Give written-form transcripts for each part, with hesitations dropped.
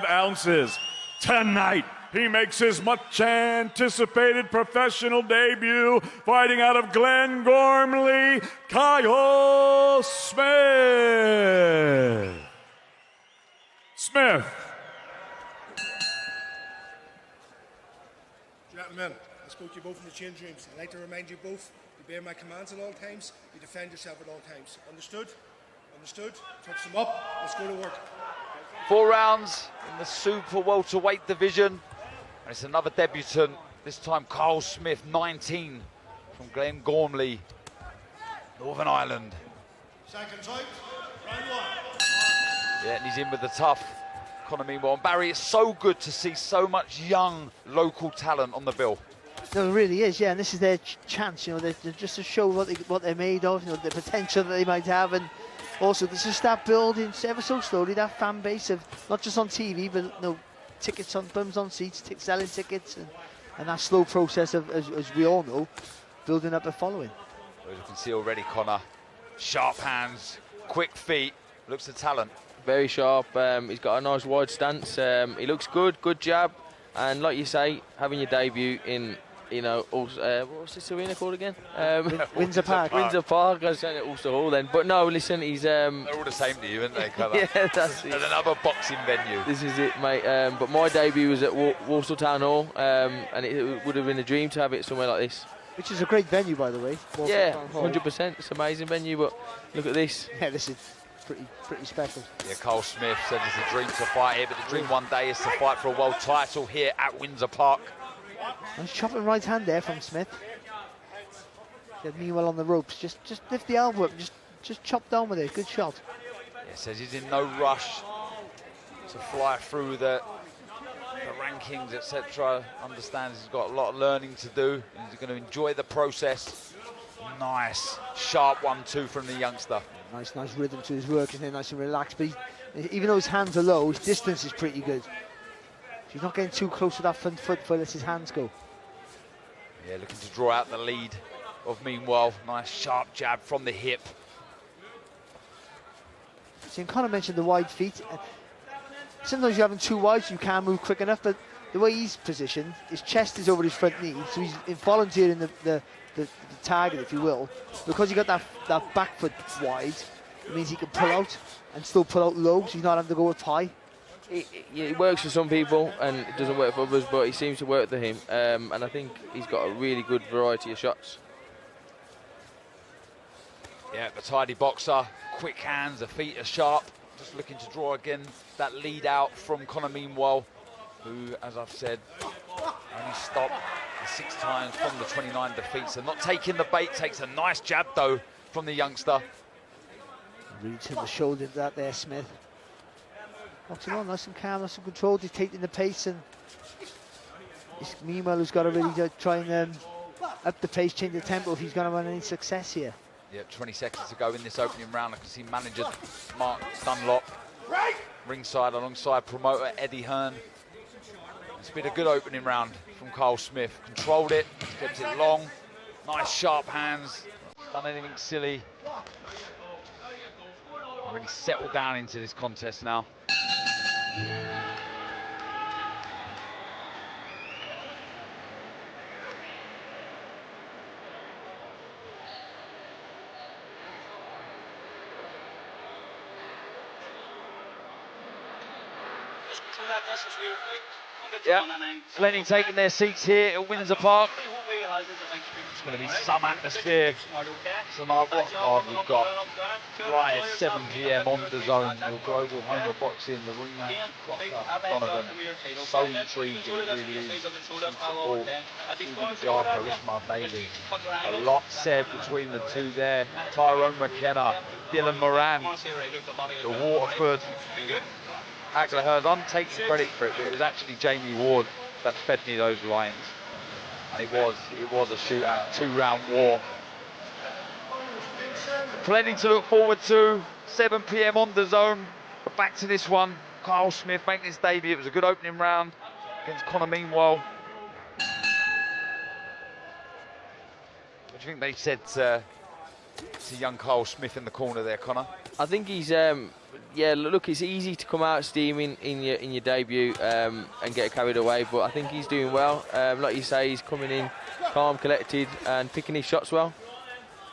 5 ounces. Tonight, he makes his much-anticipated professional debut, fighting out of Glengormley, Kyle Smith. Gentlemen, I spoke to you both in the change rooms. I'd like to remind you both, you obey my commands at all times, you defend yourself at all times. Understood? Understood? Touch them up, let's go to work. 4 rounds in the super welterweight division. And it's another debutant, this time Kyle Smith, 19, from Glengormley, Northern Ireland. Seconds out, round 1. Yeah, and he's in with the tough Connor Meanwell. And Barry, it's so good to see so much young local talent on the bill. No, it really is, yeah, and this is their chance, you know, they're just to show what they're made of, you know, the potential that they might have, and also this is start building ever so slowly that fan base of not just on TV, but you know, tickets on bums on seats, selling tickets, and that slow process of, as we all know, building up a following. As you can see already, Connor, sharp hands, quick feet, looks the talent. Very sharp, he's got a nice wide stance, he looks good jab, and like you say, having your debut in, you know, what's this arena called again? Windsor Park. Windsor Park, I was saying it Ulster Hall then, but no, listen, he's... They're all the same to you, aren't they, Connor? Yeah, that's it. At another boxing venue. This is it, mate, but my debut was at Walsall Town Hall, and it would have been a dream to have it somewhere like this. Which is a great venue, by the way. Yeah, 100%, it's an amazing venue, but look at this. Yeah, this is pretty special. Yeah, Kyle Smith said it's a dream to fight here, but the dream one day is to fight for a world title here at Windsor Park. Nice chopping right hand there from Smith. Get Meanwell on the ropes. Just lift the elbow up. Just chop down with it. Good shot. Yeah, says he's in no rush to fly through the rankings, etc. Understands he's got a lot of learning to do. And he's going to enjoy the process. Nice, sharp 1-2 from the youngster. Nice rhythm to his work, and nice and relaxed. But even though his hands are low, his distance is pretty good. He's not getting too close to that front foot before he lets his hands go. Yeah, looking to draw out the lead of Meanwell. Nice sharp jab from the hip. See, Connor mentioned the wide feet. Sometimes you're having too wide, so you can't move quick enough, but the way he's positioned, his chest is over his front knee, so he's volunteering the target, if you will. Because he got that back foot wide, it means he can pull out and still pull out low, so he's not having to go up high. It works for some people and it doesn't work for others, but it seems to work for him, and I think he's got a really good variety of shots. Yeah, the tidy boxer, quick hands, the feet are sharp. Just looking to draw again that lead out from Connor Meanwell, who, as I've said, only stopped the 6 times from the 29 defeats. So not taking the bait, takes a nice jab though from the youngster. Really to the shoulder that there, Smith. Boxing on, nice and calm, nice and controlled, dictating the pace, and it's Meanwell who's got to really try and up the pace, change the tempo if he's going to have any success here. Yeah, 20 seconds to go in this opening round. I can see manager Mark Dunlop ringside alongside promoter Eddie Hearn. It's been a good opening round from Kyle Smith. Controlled it, kept it long, nice sharp hands, done anything silly. Really settled down into this contest now. Yeah, plenty taking their seats here at Windsor Park. It's going to be some atmosphere. Some rock hard we've got right at 7 p.m. on the zone. Your global home of boxing, the rematch, Crocker Donovan. So intriguing, it really is. Support, charisma, baby. A lot said between the two there. Tyrone McKenna, Dylan Moran, the Waterford. Actually, Hearn takes credit for it, but it was actually Jamie Ward that fed me those lines. And it was a shootout, 2-round war. Plenty to look forward to. 7 p.m. on the zone. But back to this one. Kyle Smith making his debut. It was a good opening round against Connor Meanwell. What do you think they said to young Kyle Smith in the corner there, Connor? I think he's yeah, look, it's easy to come out steaming in your debut and get carried away, but I think he's doing well. Like you say, he's coming in calm, collected, and picking his shots well.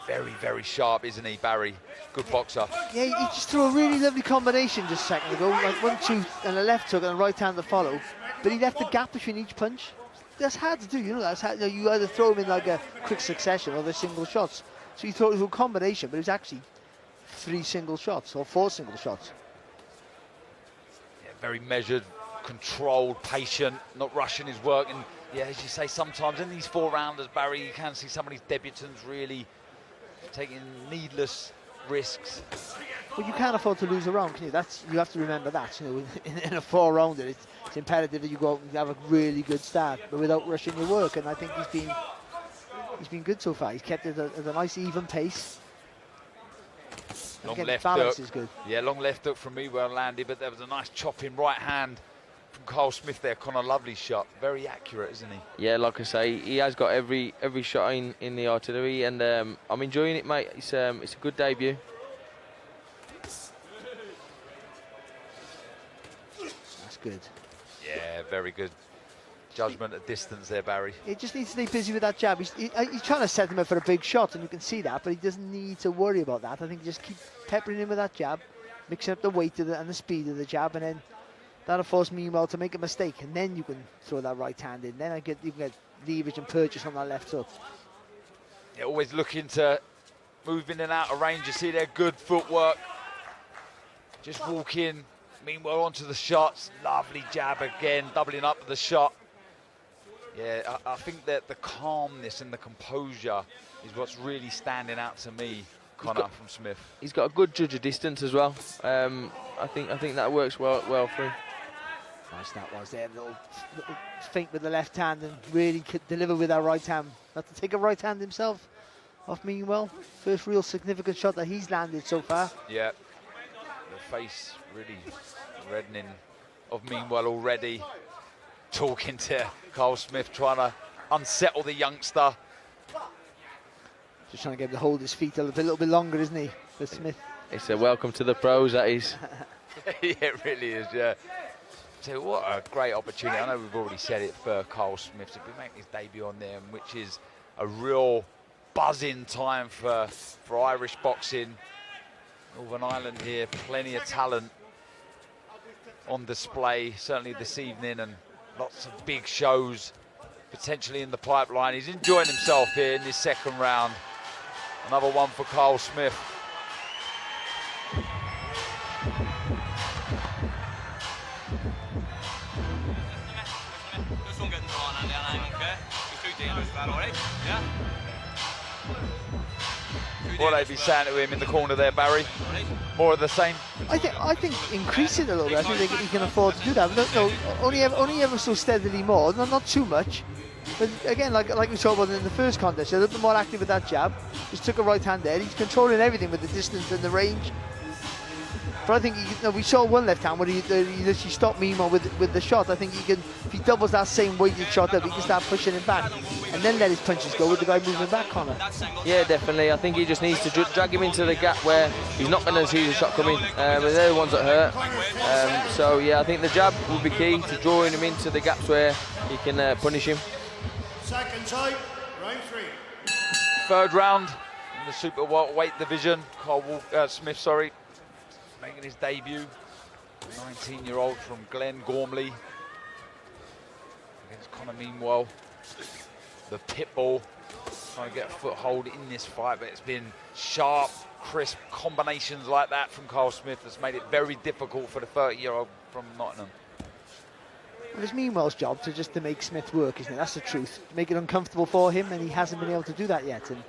Very, very sharp, isn't he, Barry? Good boxer. Yeah, he just threw a really lovely combination just a second ago, like 1-2 and a left hook and a right hand to follow, but he left a gap between each punch. That's hard to do, you know. That's hard, you either throw him in like a quick succession or they're single shots. So you throw it into a combination, but it was actually 3 single shots or 4 single shots. Yeah, very measured, controlled, patient, not rushing his work. And yeah, as you say, sometimes in these 4-rounders, Barry, you can see some of these debutants really taking needless risks. Well, you can't afford to lose a round, can you? You have to remember that. You know, in a 4-rounder, it's imperative that you go out and have a really good start, but without rushing your work. And I think he's been good so far. He's kept it at a nice even pace. Long Again, left balance hook. is good. Yeah, long left hook from Meanwell landed, but there was a nice chopping right hand from Carl Smith there. Connor, lovely shot. Very accurate, isn't he? Yeah, like I say, he has got every shot in the artillery, and I'm enjoying it, mate. It's a good debut. That's good. Yeah, very good judgment at distance there, Barry. He just needs to stay busy with that jab. He's trying to set him up for a big shot, and you can see that, but he doesn't need to worry about that. I think just keep peppering him with that jab, mixing up the weight of and the speed of the jab, and then that'll force Meanwell to make a mistake, and then you can throw that right hand in. Then you can get leverage and purchase on that left hook. Yeah, always looking to move in and out of range. You see their good footwork. Just walk in, Meanwell onto the shots. Lovely jab again, doubling up the shot. Yeah, I think that the calmness and the composure is what's really standing out to me, Connor, from Smith. He's got a good judge of distance as well. I think that works well for him. Nice that was there, little feint with the left hand and really could deliver with that right hand. Not to take a right hand himself off Meanwell. First real significant shot that he's landed so far. Yeah, the face really reddening of Meanwell already. Talking to Carl Smith, trying to unsettle the youngster. Just trying to get him to hold his feet a little bit longer, isn't he, for Smith? It's a welcome to the pros, that is. Yeah, it really is, yeah. So what a great opportunity. I know we've already said it for Carl Smith to be making his debut on them, which is a real buzzing time for Irish boxing. Northern Ireland here, plenty of talent on display, certainly this evening, and lots of big shows potentially in the pipeline. He's enjoying himself here in this second round. Another one for Carl Smith. What they be saying to him in the corner there, Barry? More of the same? I think increase it a little bit. I think he can afford to do that. But no, only ever so steadily more. Not too much. But again, like we saw about in the first contest, a little bit more active with that jab. Just took a right hand there. He's controlling everything with the distance and the range. But I think we saw one left hand where he literally stopped Meanwell with the shot. I think he can, if he doubles that same weighted shot up, he can start pushing him back and then let his punches go with the guy moving back, Connor. Yeah, definitely. I think he just needs to drag him into the gap where he's not going to see the shot coming. And they're the ones that hurt. So yeah, I think the jab will be key to drawing him into the gaps where he can punish him. Second time, round 3. Third round in the super welterweight division. Smith, making his debut. 19-year-old from Glen Gormley against Connor Meanwell. The pitbull trying to get a foothold in this fight, but it's been sharp, crisp combinations like that from Carl Smith that's made it very difficult for the 30-year-old from Nottingham. Well, it's Meanwell's job to make Smith work, isn't it? That's the truth. To make it uncomfortable for him, and he hasn't been able to do that yet. And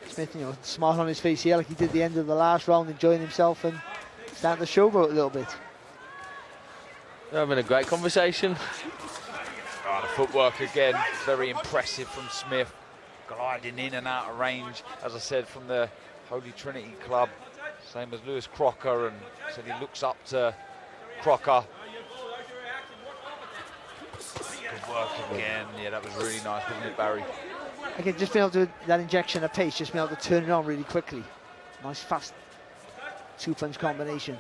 Smith, smile on his face here like he did the end of the last round, enjoying himself and starting to showboat a little bit. They're having a great conversation. The footwork again, very impressive from Smith. Gliding in and out of range, as I said, from the Holy Trinity Club. Same as Lewis Crocker, and said he looks up to Crocker. Good work again. Yeah, that was really nice, wasn't it, Barry? Again, just being able to do that injection of pace, just being able to turn it on really quickly. Nice, fast two-punch combination.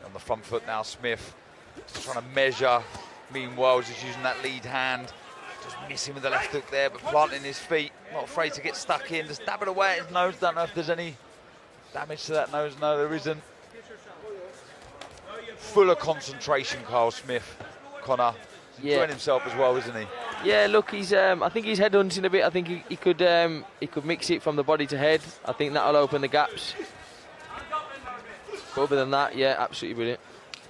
On the front foot now, Smith just trying to measure. Meanwhile, just using that lead hand. Just missing with the left hook there, but planting his feet. Not afraid to get stuck in. Just dab it away at his nose. Don't know if there's any damage to that nose. No, there isn't. Full of concentration, Carl Smith. Connor. He's enjoying himself as well, isn't he? Yeah, look, he's. I think he's headhunting a bit. I think he could mix it from the body to head. I think that'll open the gaps. But other than that, yeah, absolutely brilliant.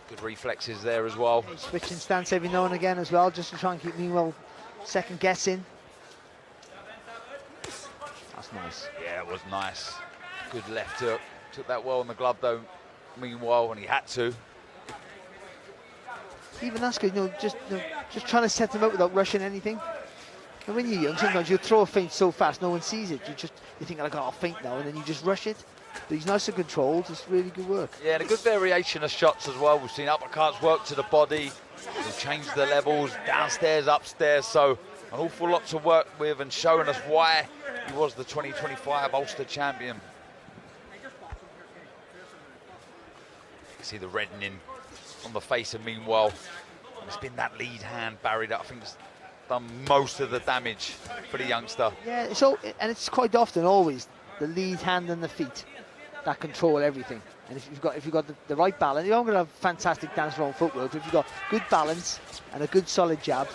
Good reflexes there as well. Switching stance every now and again as well, just to try and keep Meanwell second guessing. That's nice. Yeah, it was nice. Good left hook. Took that well on the glove though, Meanwell, when he had to. Even that's good, just trying to set them up without rushing anything. And when you're young, sometimes you throw a feint so fast, no one sees it. You think, like, oh, I'll feint now, and then you just rush it. But he's nice and controlled, it's really good work. Yeah, and a good variation of shots as well. We've seen uppercuts work to the body. We've changed the levels, downstairs, upstairs. So an awful lot to work with and showing us why he was the 2025 Ulster champion. You see the reddening on the face of Meanwell. It's been that lead hand buried up. I think it's done most of the damage for the youngster. Yeah, and it's quite often always the lead hand and the feet that control everything. And if you've got the right balance, you're not going to have fantastic dance roll footwork, but if you've got good balance and a good solid jab,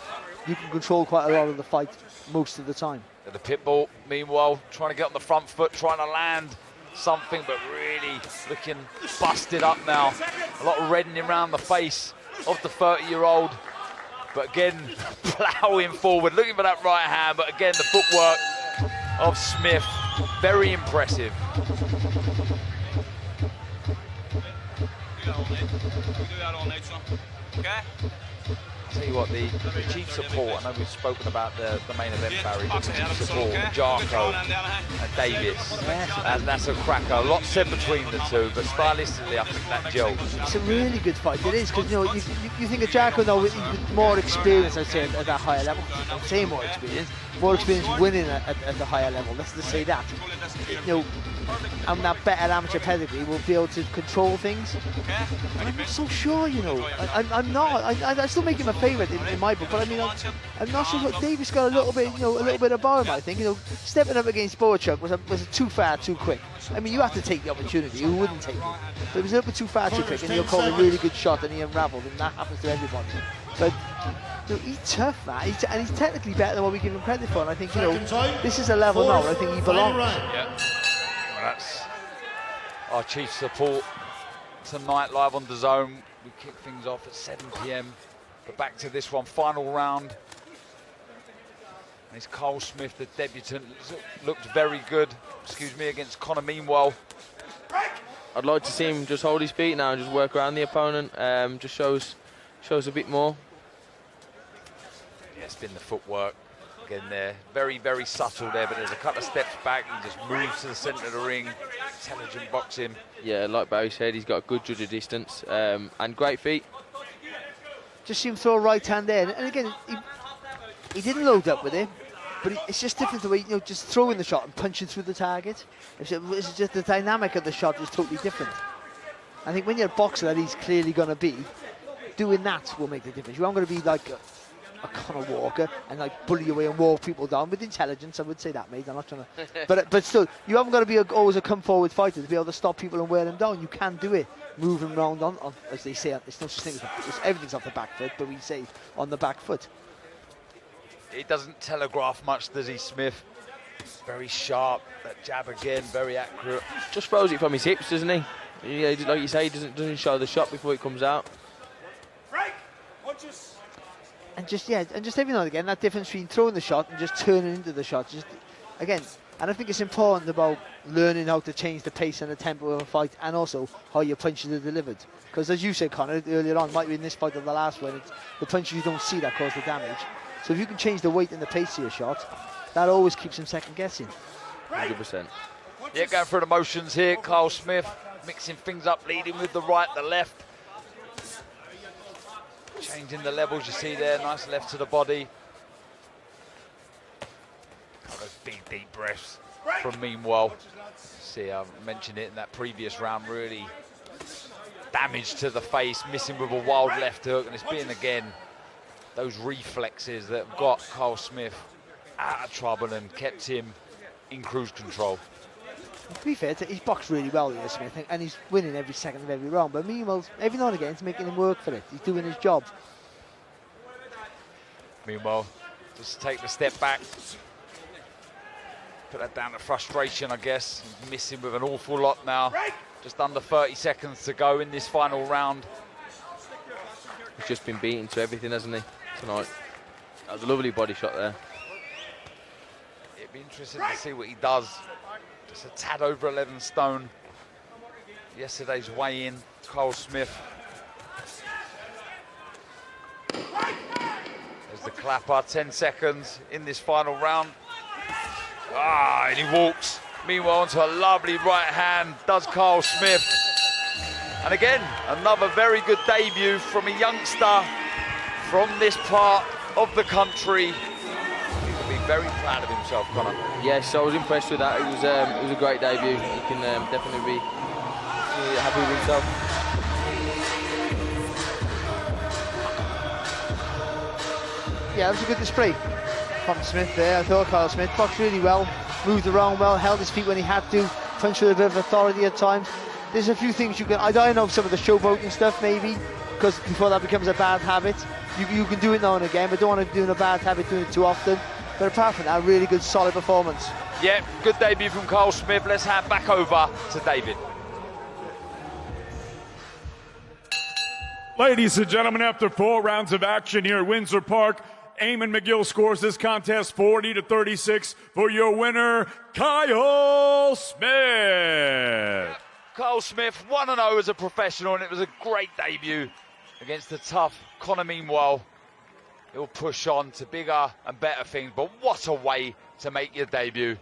you can control quite a lot of the fight most of the time. The Pitbull, Meanwell, trying to get on the front foot, trying to land something, but really looking busted up now. A lot of reddening around the face of the 30-year-old. But again, ploughing forward, looking for that right hand. But again, the footwork of Smith, very impressive. I'll tell you what, the chief support, I know we've spoken about the main event, Barry, but the chief support, Jarko and Davis, and that's a cracker. A lot said between the two, but stylistically, I think that gels. It's a really good fight, it is, because you think of Jarko now with more experience, I'd say, at that higher level. I'd say more experience winning at the higher level, let's just say that. And that better amateur pedigree will be able to control things. I'm not so sure, I'm not. I still make him a favourite in my book, but I mean, I'm not sure. Davis got a little bit above him, I think. Stepping up against Boachuk was too far, too quick. I mean, you have to take the opportunity. Who wouldn't take it? But it was a little bit too far, too quick, and he'll call a really good shot, and he unravelled, and that happens to everybody. But he's tough, man, and he's technically better than what we give him credit for. And I think this is a level now where I think he belongs. Yeah. That's our chief support tonight live on DAZN. We kick things off at 7 p.m. But back to this one, final round. And it's Carl Smith, the debutant, looked very good, against Connor Meanwell. I'd like to see him just hold his feet now and just work around the opponent. Just shows a bit more. Yeah, it's been the footwork. Again there, very, very subtle there, but there's a couple of steps back. He just moves to the centre of the ring. Intelligent boxing. Yeah, like Barry said, he's got a good judge of distance and great feet. Just see him throw a right hand there, and again, he didn't load up with it, but it's just different the way, just throwing the shot and punching through the target. It's just the dynamic of the shot is totally different. I think when you're a boxer that he's clearly going to be, doing that will make the difference. You aren't going to be like a Conor Walker and like bully away and walk people down with intelligence. I would say that, mate. I'm not trying to, but still, you haven't got to be always a come forward fighter to be able to stop people and wear them down. You can do it, moving around on as they say. It's no such thing as everything's off the back foot, but we say on the back foot. He doesn't telegraph much, does he, Smith? Very sharp. That jab again, very accurate. Just throws it from his hips, doesn't he? Yeah, like you say, he doesn't show the shot before it comes out. And just every now and again, that difference between throwing the shot and just turning into the shot. Just again, and I think it's important about learning how to change the pace and the tempo of a fight, and also how your punches are delivered. Because as you said, Connor, earlier on, might be in this fight or the last one, it's the punches you don't see that cause the damage. So if you can change the weight and the pace of your shot, that always keeps him second guessing. 100%. Yeah, going through the motions here, Carl Smith, mixing things up, leading with the right, the left. Changing the levels, you see there, nice left to the body. Those big, deep breaths. from Meanwell. See, I mentioned it in that previous round, really damage to the face, missing with a wild left hook, and it's been, again, those reflexes that have got Carl Smith out of trouble and kept him in cruise control. To be fair, he's boxed really well here, Smith, and he's winning every second of every round, but Meanwell, every now and again, he's making him work for it. He's doing his job. Meanwell, just take the step back. Put that down to frustration, I guess. He's missing with an awful lot now. Just under 30 seconds to go in this final round. He's just been beaten to everything, hasn't he, tonight? That was a lovely body shot there. It'd be interesting to see what he does. Just a tad over 11 stone. Yesterday's weigh-in, Carl Smith. There's the clapper, 10 seconds in this final round. Ah, and he walks. Meanwhile, onto a lovely right hand, does Carl Smith. And again, another very good debut from a youngster from this part of the country. He's going to be very proud of himself, Connor. Yes, I was impressed with that. It was a great debut. He can definitely be happy with himself. Yeah, that was a good display from Smith there. I thought Carl Smith boxed really well, moved around well, held his feet when he had to, punched with a bit of authority at times. There's a few things you can, I don't know some of the showboating stuff maybe, because before that becomes a bad habit. You can do it now and again, but don't want to be doing a bad habit doing it too often. But apart from that, really good, solid performance. Yeah, good debut from Carl Smith. Let's hand back over to David. Ladies and gentlemen, after 4 rounds of action here at Windsor Park, Eamon McGill scores this contest 40-36 for your winner, Kyle Smith. Kyle Smith, 1-0 as a professional, and it was a great debut against the tough Connor Meanwell. He'll push on to bigger and better things, but what a way to make your debut.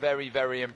Very, very impressive.